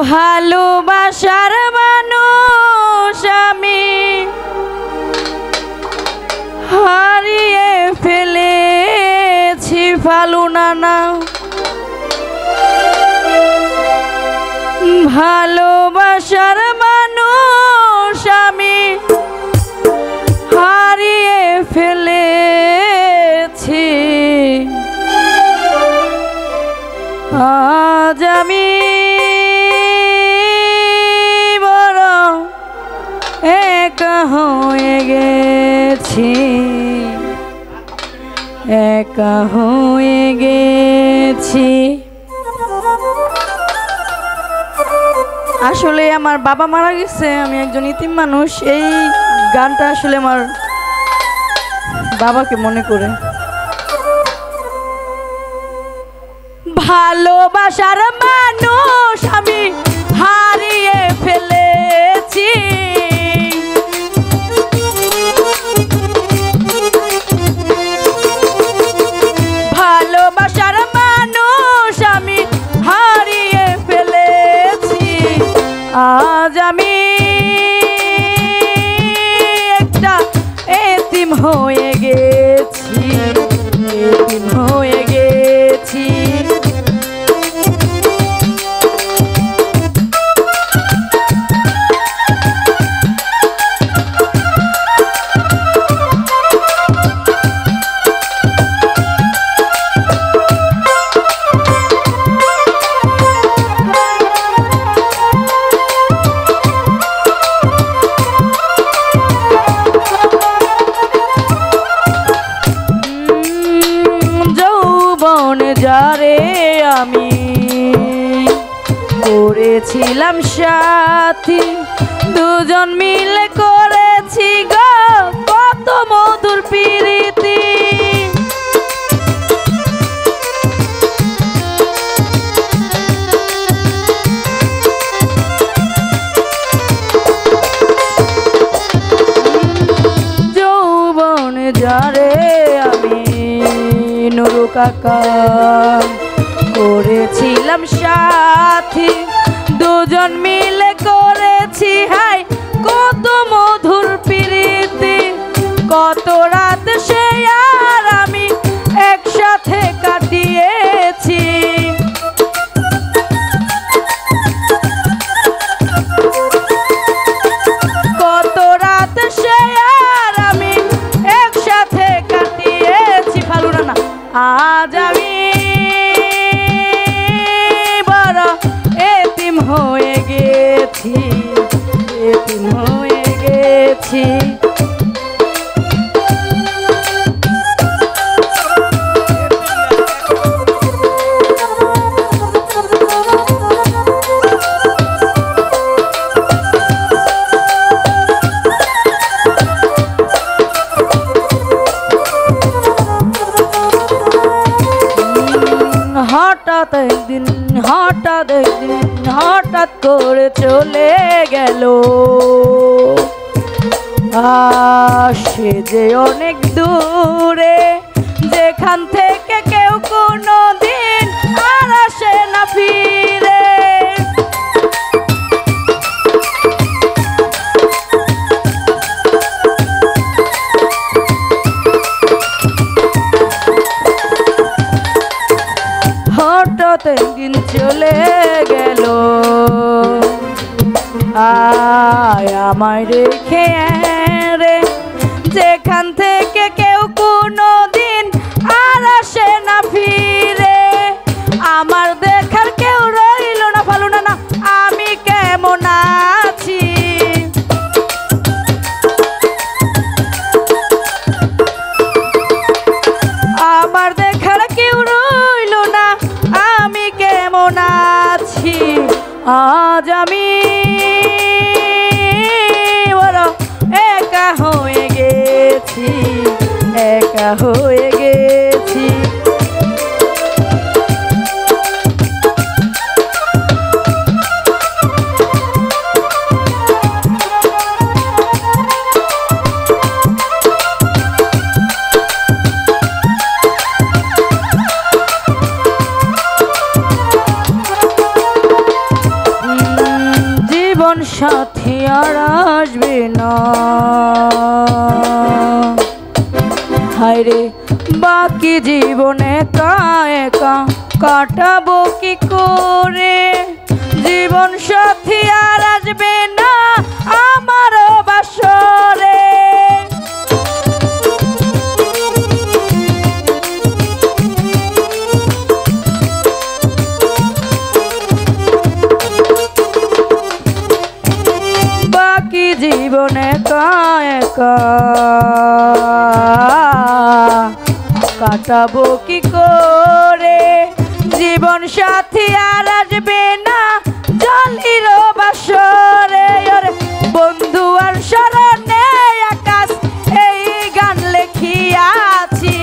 ভালোবাসার মানুষ আমি হারিয়ে ফেলেছি ফালু নানা। ভালোবাসার মানুষ আমি হারিয়ে ফেলেছি, আজ আমি বড় একা হয়ে গেছি, একা হয়ে গেছি। আসলে আমার বাবা মারা গেছে, আমি একজন ইতিম মানুষ। এই গানটা আসলে আমার বাবাকে মনে করে। ভালোবাসার মানুষ আমি হারিয়ে ফেলেছি, ভালোবাসার মানুষ আমি হারিয়ে ফেলেছি, আজ আমি একটা এতিম হয়ে গেছি, এতিম হয়ে গেছি। যারে আমি করেছিলাম সাথী, দুজন মিলে করেছি গো কত মধুর প্রীতি। যৌবন যারে আমি নুরু কাকা করেছিলাম সাথী, দুজন মিলে করেছি হাই কত মধুর প্রীতি, কত রাত সে আর আমি একসাথে কাটিয়েছি, কত রাত সে আর আমি একসাথে কাটিয়েছি ফালু নানা। আজ আমি বড় এতিম হয়ে গেছি, এতিম হয়ে গেছি। হঠাৎ একদিন হঠাৎ করে চলে গেল, সে যে অনেক দূরে, যেখান থেকে কেউ কোনো দিন আর আসে না ফিরে। হঠাৎ একদিন চলে গেল, আমায় রেখে রে, যেখান থেকে কেউ কোনো দিন আর আসে না ফিরে। আমার দেখার কেউ রইল না ফালু নানা, আমি কেমন আছি। আমার দেখার কেউ রইল না, আমি কেমন আছি। আজ আমি বড় একা হয়ে গেছি, একা হয়ে গেছি। জীবন সাথী আর আসবে না। হায়রে বাকি জীবনে একা একা কাটাবো কি করে, জীবন সাথী আর আসবে না আমার বাসরে। বাকি জীবনে একা একা কাটাবো কি করে, জীবন সাথী আর আসবে না জলির বাসরে। বন্ধু আর শরণে আকাশ এই গান লেখিয়াছি,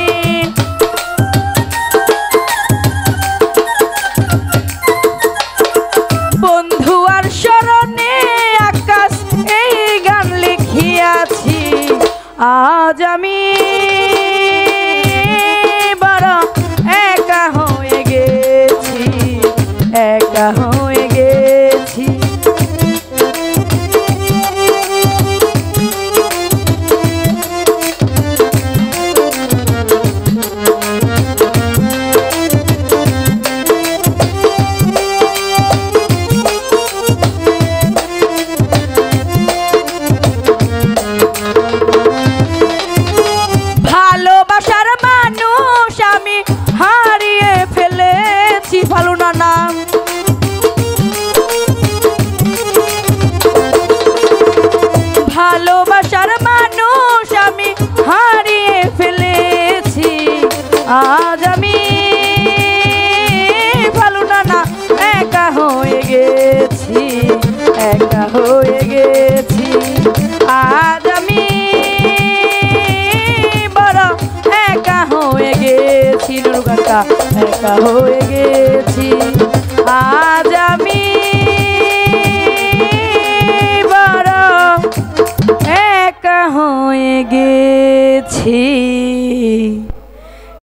বন্ধু আর শরণে আকাশ এই গান লিখিয়াছি। আজ আমি একা হয়ে গেছি। ভালোবাসার মানুষ আমি হারিয়ে ফেলেছি ভালো না না। ভালোবাসার মানুষ আমি হারিয়ে ফেলেছি, আজ আমি ভালো না না একা হয়ে গেছি, একা হয়ে গেছি। আজ আমি বড় একা হয়ে গেছি, নুরুকাকা একা হয়ে গেছি। আজ আমি বড় একা হয়ে গেছি।